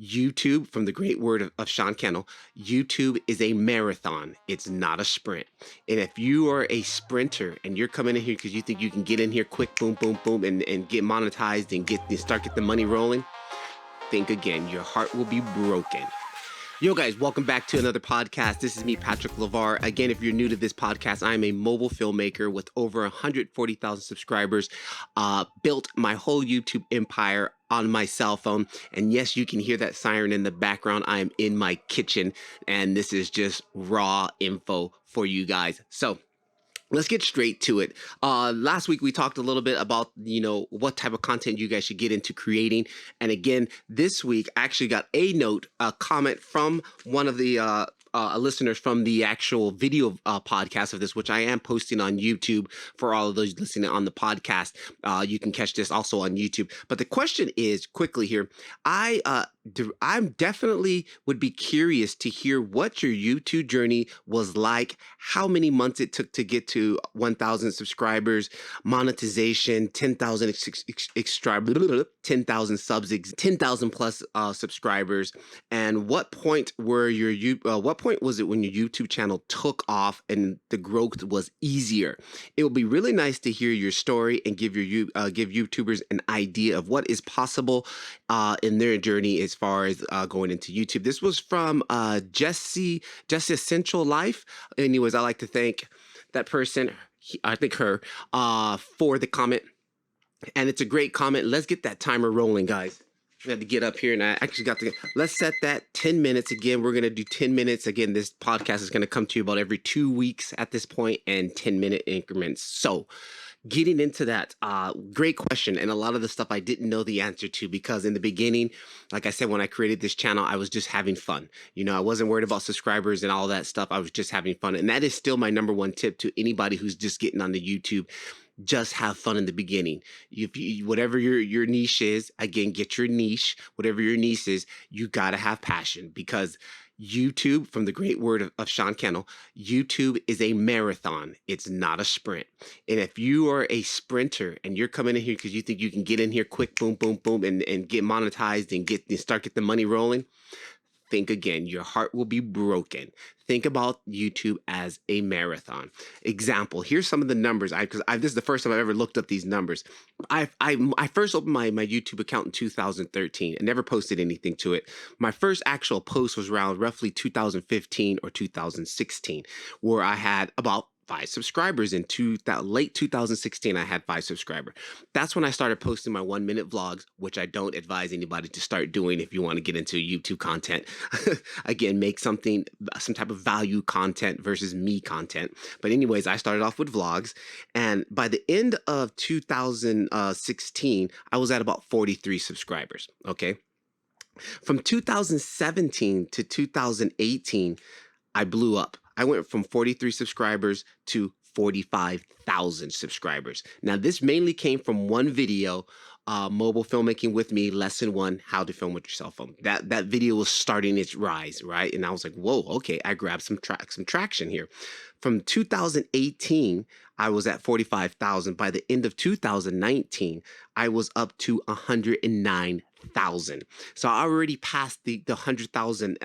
YouTube, from the great word of Sean Kennel, YouTube is a marathon. It's not a sprint. And if you are a sprinter and you're coming in here because you think you can get in here quick, boom, boom, boom, and get monetized and get the money rolling, think again. Your heart will be broken. Yo, guys, welcome back to another podcast. This is me, Patrick Levar. Again, if you're new to this podcast, I'm a mobile filmmaker with over 140,000 subscribers. Built my whole YouTube empire on my cell phone. And yes, you can hear that siren in the background. I am in my kitchen, and this is just raw info for you guys. So let's get straight to it. Last week we talked a little bit about, what type of content you guys should get into creating. And again, this week I actually got a comment from one of the listeners from the actual video podcast of this, which I am posting on YouTube for all of those listening on the podcast. You can catch this also on YouTube. But the question is, quickly here, I'm definitely would be curious to hear what your YouTube journey was like, how many months it took to get to 1,000 subscribers, monetization, 10,000 10,000 subs, 10,000 plus subscribers, and what point what point was it when your YouTube channel took off and the growth was easier? It would be really nice to hear your story and give YouTubers an idea of what is possible in their journey as far as going into YouTube. This was from Jesse Essential Life. Anyways, I like to thank that person, I think her, for the comment. And it's a great comment. Let's get that timer rolling, guys. We had to get up here, and I actually let's set that 10 minutes. Again, we're going to do 10 minutes. Again, this podcast is going to come to you about every 2 weeks at this point, and 10-minute increments. So getting into that, great question. And a lot of the stuff I didn't know the answer to, because in the beginning, like I said, when I created this channel, I was just having fun. I wasn't worried about subscribers and all that stuff. I was just having fun. And that is still my number one tip to anybody who's just getting onto YouTube. Just have fun in the beginning. Whatever your niche is, again, get your niche. Whatever your niche is, you got to have passion, because YouTube, from the great word of Sean Kennel, YouTube is a marathon. It's not a sprint. And if you are a sprinter and you're coming in here because you think you can get in here quick, boom, boom, boom, and get monetized and get the money rolling, think again. Your heart will be broken. Think about YouTube as a marathon. Example, here's some of the numbers. This is the first time I've ever looked up these numbers. I first opened my YouTube account in 2013 and never posted anything to it. My first actual post was around roughly 2015 or 2016, where I had about 5 subscribers. In late 2016, I had 5 subscribers. That's when I started posting my 1-minute vlogs, which I don't advise anybody to start doing if you want to get into YouTube content. Again, make some type of value content versus me content. But anyways, I started off with vlogs, and by the end of 2016, I was at about 43 subscribers. Okay. From 2017 to 2018, I blew up. I went from 43 subscribers to 45,000 subscribers. Now, this mainly came from one video, mobile filmmaking with me, lesson 1, how to film with your cell phone. That video was starting its rise, right? And I was like, whoa, okay, I grabbed some traction here. From 2018, I was at 45,000. By the end of 2019, I was up to 109,000. So I already passed the 100,000,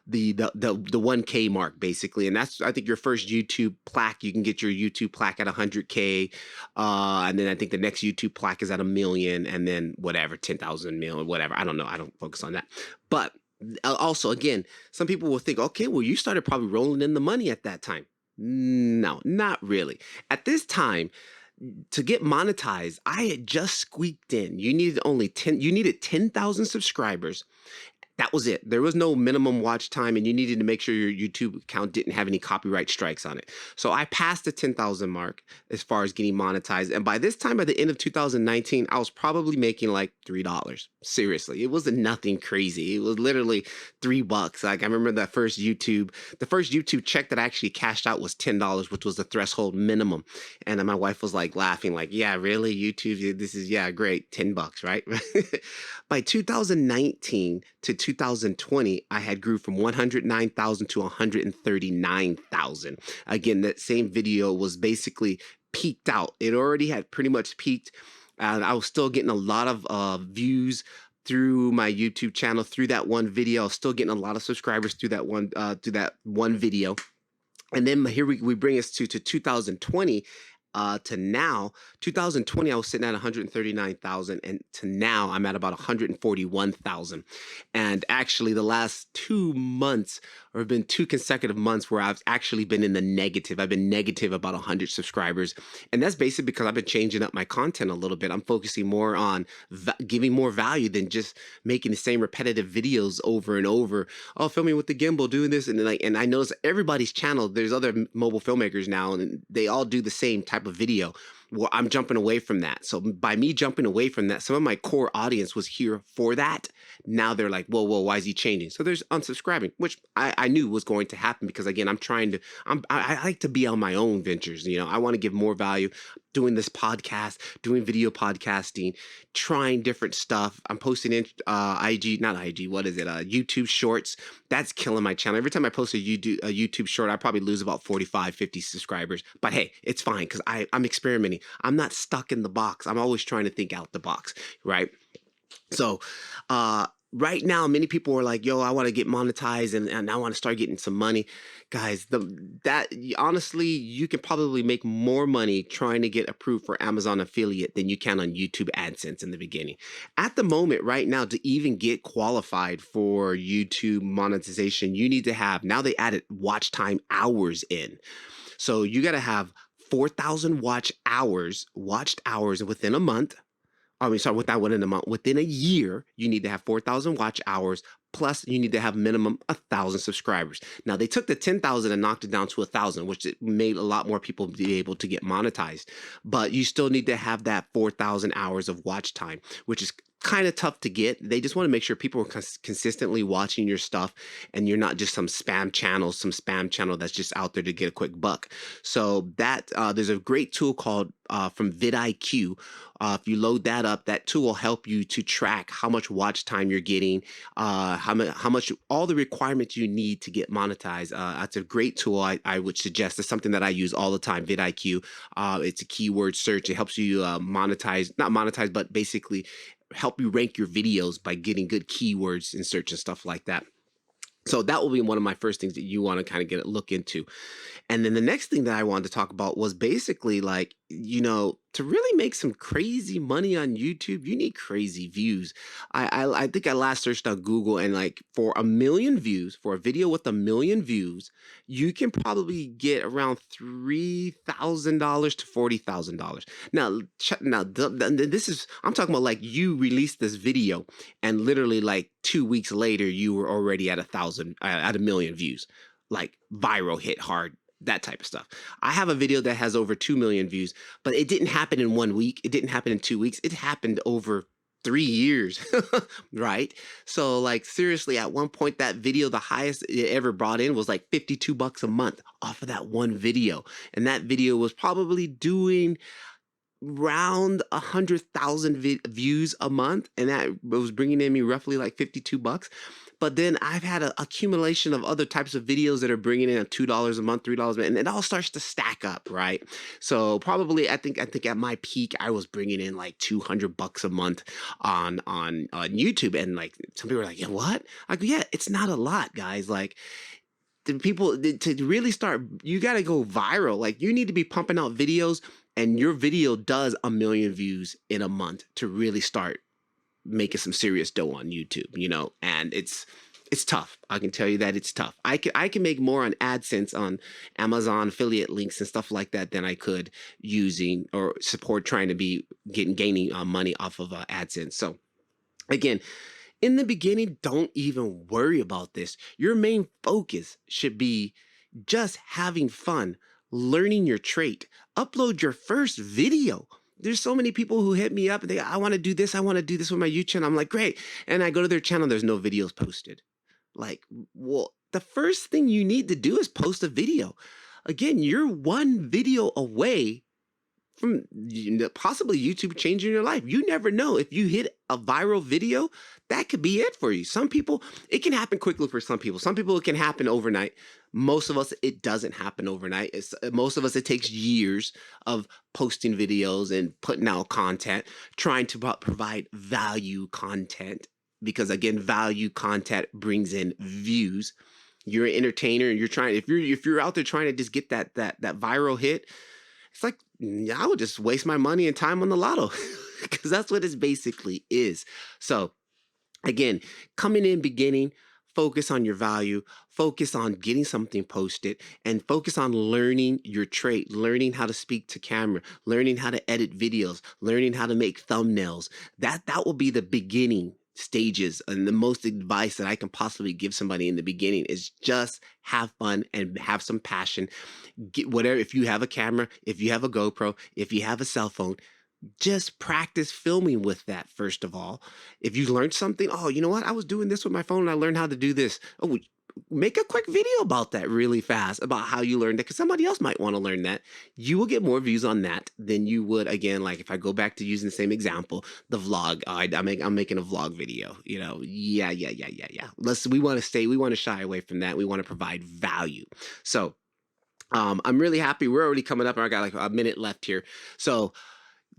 the 1K mark, basically. And that's, I think, your first YouTube plaque. You can get your YouTube plaque at 100K. And then I think the next YouTube plaque is at 1 million, and then whatever, 10,000 mil or whatever. I don't know. I don't focus on that. But also, again, some people will think, okay, well, you started probably rolling in the money at that time. No, not really. At this time, to get monetized, I had just squeaked in. You needed 10,000 subscribers. That was it. There was no minimum watch time, and you needed to make sure your YouTube account didn't have any copyright strikes on it. So I passed the 10,000 mark as far as getting monetized. And by this time, by the end of 2019, I was probably making like $3. Seriously, it wasn't nothing crazy. It was literally $3. Like, I remember the first YouTube check that I actually cashed out was $10, which was the threshold minimum. And then my wife was like laughing, like, yeah, really, YouTube, this is, yeah, great, $10, right? By 2019 to 2020, I had grew from 109,000 to 139,000. Again, that same video was basically peaked out. It already had pretty much peaked, and I was still getting a lot of views through my YouTube channel, through that one video. I was still getting a lot of subscribers through that one video. And then here we bring us to 2020, to now. 2020, I was sitting at 139,000, and to now I'm at about 141,000. And actually, the last 2 months, or been 2 consecutive months, where I've actually been in the negative. I've been negative about 100 subscribers, and that's basically because I've been changing up my content a little bit. I'm focusing more on giving more value than just making the same repetitive videos over and over. Oh, filming with the gimbal, doing this, and I notice everybody's channel. There's other mobile filmmakers now, and they all do the same type of video. Well, I'm jumping away from that. So by me jumping away from that, some of my core audience was here for that. Now they're like, whoa, whoa, why is he changing? So there's unsubscribing, which I knew was going to happen, because again, I like to be on my own ventures. I want to give more value, doing this podcast, doing video podcasting, trying different stuff. I'm posting in IG, not IG, what is it? YouTube shorts. That's killing my channel. Every time I post a YouTube short, I probably lose about 45, 50 subscribers. But hey, it's fine, because I'm experimenting. I'm not stuck in the box. I'm always trying to think out the box, right? So, right now, many people are like, "Yo, I want to get monetized, and I want to start getting some money." Guys, honestly, you can probably make more money trying to get approved for Amazon affiliate than you can on YouTube AdSense in the beginning. At the moment, right now, to even get qualified for YouTube monetization, you need to have, now they added watch time hours in. So you got to have 4,000 watched hours within a month. I mean, sorry, without within a month. Within a year, you need to have 4,000 watch hours. Plus, you need to have minimum 1,000 subscribers. Now, they took the 10,000 and knocked it down to 1,000, which it made a lot more people be able to get monetized. But you still need to have that 4,000 hours of watch time, which is kind of tough to get. They just want to make sure people are consistently watching your stuff, and you're not just some spam channel that's just out there to get a quick buck. So that there's a great tool called from vidIQ. If you load that up, that tool will help you to track how much watch time you're getting, how much, all the requirements you need to get monetized. That's a great tool. I would suggest. It's something that I use all the time. vidIQ. It's a keyword search. It helps you not monetize, but basically help you rank your videos by getting good keywords in search and stuff like that. So that will be one of my first things that you want to kind of look into. And then the next thing that I wanted to talk about was basically like, to really make some crazy money on YouTube, you need crazy views. I think I last searched on Google, and like for a million views, for a video with a million views, you can probably get around $3,000 to $40,000. Now, this is, I'm talking about like you released this video, and literally like 2 weeks later, you were already at a million views, like viral, hit hard, that type of stuff. I have a video that has over 2 million views, but it didn't happen in 1 week. It didn't happen in 2 weeks. It happened over 3 years, right? So like seriously, at one point that video, the highest it ever brought in was like $52 a month off of that one video. And that video was probably doing around 100,000 views a month, and that was bringing in me roughly like $52. But then I've had an accumulation of other types of videos that are bringing in $2 a month, $3 a month, and it all starts to stack up, right? So probably, I think at my peak, I was bringing in like $200 a month on YouTube, and like some people are like, "Yeah, what?" I go, "Yeah, it's not a lot, guys. Like." To really start, you got to go viral. Like you need to be pumping out videos, and your video does a million views in a month to really start making some serious dough on YouTube, and it's tough. I can tell you that it's tough. I can make more on AdSense, on Amazon affiliate links and stuff like that, than I could using or support trying to be gaining money off of AdSense. So again, in the beginning, don't even worry about this. Your main focus should be just having fun, learning your trait. Upload your first video. There's so many people who hit me up and I want to do this. I want to do this with my YouTube channel. I'm like, great. And I go to their channel, there's no videos posted. Like, well, the first thing you need to do is post a video. Again, you're one video away from possibly YouTube changing your life. You never know. If you hit a viral video, that could be it for you. Some people, it can happen quickly for some people. Some people, it can happen overnight. Most of us, it doesn't happen overnight. Most of us, it takes years of posting videos and putting out content, trying to provide value content because again, value content brings in views. You're an entertainer and you're trying, if you're out there trying to just get that viral hit, it's like, I would just waste my money and time on the lotto because that's what it basically is. So again, coming in beginning, focus on your value, focus on getting something posted, and focus on learning your trait, learning how to speak to camera, learning how to edit videos, learning how to make thumbnails. That will be the beginning stages, and the most advice that I can possibly give somebody in the beginning is just have fun and have some passion. Get whatever, if you have a camera, if you have a GoPro, if you have a cell phone, just practice filming with that first of all. If you learned something, oh, you know what? I was doing this with my phone and I learned how to do this. Oh, make a quick video about that really fast about how you learned it because somebody else might want to learn that. You will get more views on that than you would, again, like if I go back to using the same example, the vlog. I'm making a vlog video, you know. Yeah. We want to shy away from that. We want to provide value. So I'm really happy. We're already coming up. I got like a minute left here. So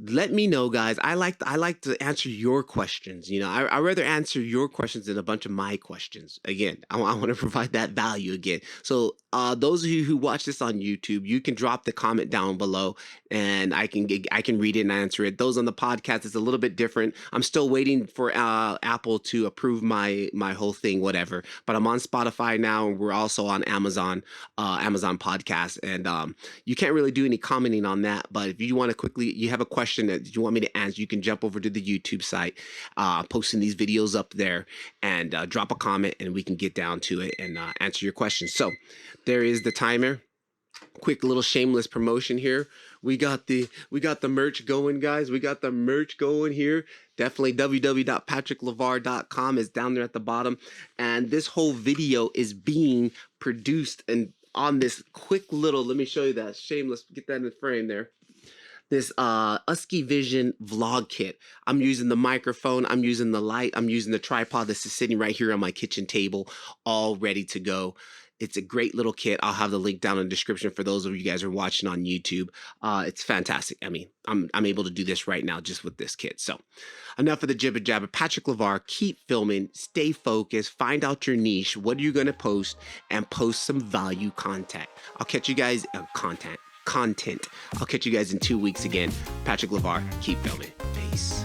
let me know, guys. I like to answer your questions. You know, I rather answer your questions than a bunch of my questions. Again, I want to provide that value again. So those of you who watch this on YouTube, you can drop the comment down below, and I can read it and answer it. Those on the podcast, it's a little bit different. I'm still waiting for Apple to approve my whole thing, whatever. But I'm on Spotify now, and we're also on Amazon Podcast, and you can't really do any commenting on that. But if you want to quickly, you have a question that you want me to answer, you can jump over to the YouTube site, posting these videos up there, and drop a comment, and we can get down to it and answer your questions. So there is the timer. Quick little shameless promotion here. We got the merch going, guys. We got the merch going here. Definitely www.patricklevar.com is down there at the bottom. And this whole video is being produced and on this quick little, let me show you that shameless, get that in the frame there. This Husky Vision vlog kit. I'm using the microphone, I'm using the light, I'm using the tripod. This is sitting right here on my kitchen table, all ready to go. It's a great little kit. I'll have the link down in the description for those of you guys who are watching on YouTube. It's fantastic. I mean, I'm able to do this right now just with this kit. So enough of the jibber jabber. Patrick Levar, keep filming, stay focused, find out your niche. What are you going to post? And post some value content. I'll catch you guys content. I'll catch you guys in 2 weeks again. Patrick Levar, keep filming. Peace.